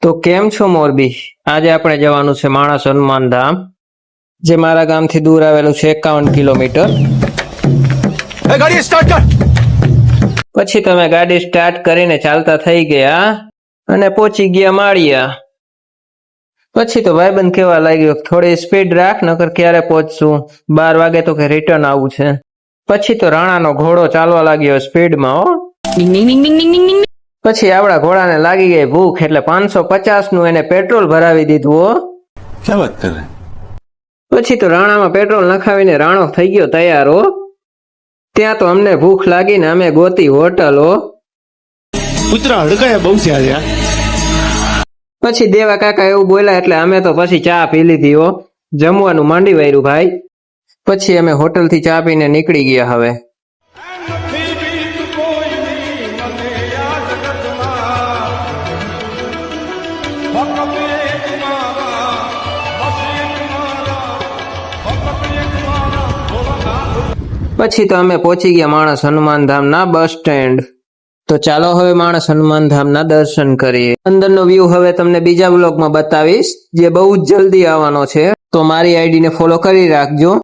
તો કેમ છો મોરબી? આજે આપણે જવાનું છે માણસ હનુમાન ધામ, જે મારા ગામથી દૂર આવેલું છે 51 કિલોમીટર. ગાડી સ્ટાર્ટ કર. પછી તમે ગાડી સ્ટાર્ટ કરીને ચાલતા થઈ ગયા અને પહોંચી ગયા માળિયા. પછી તો ભાઈબંધ કહેવા લાગ્યો થોડી સ્પીડ રાખ, નકર ક્યારે પહોંચશું, 12 વાગે તો કે રિટર્ન આવું છે. પછી તો રાણાનો ઘોડો ચાલવા લાગ્યો સ્પીડમાં હો. પછી આપણા ઘોડાને લાગી ગઈ ભૂખ, એટલે 550 નું એને પેટ્રોલ ભરાવી દીધું હો. ક્યાં વાત કર રહે? પછી તો રાણામાં પેટ્રોલ નખાવીને રાણો થઈ ગયો તૈયાર હો. ત્યાં તો અમને ભૂખ લાગીને અમે ગોતી હોટલ હો. કૂતરા હડકાયા બહુ છે યાર. પછી દેવા કાકા એવું બોલ્યા એટલે અમે તો પછી ચા પી લીધી હો. જમવાનું માંડી વાર્યું ભાઈ. પછી અમે હોટલ થી ચા પીને નીકળી ગયા. હવે પછી તો અમે પહોંચી ગયા માણસ હનુમાન ધામના બસ સ્ટેન્ડ. તો ચાલો હવે માણસ હનુમાન ધામના દર્શન કરીએ. અંદરનો વ્યૂ હવે તમને બીજા બ્લોગમાં બતાવીશ, જે બહુ જ જલ્દી આવવાનો છે. તો મારી આઈડીને ફોલો કરી રાખજો.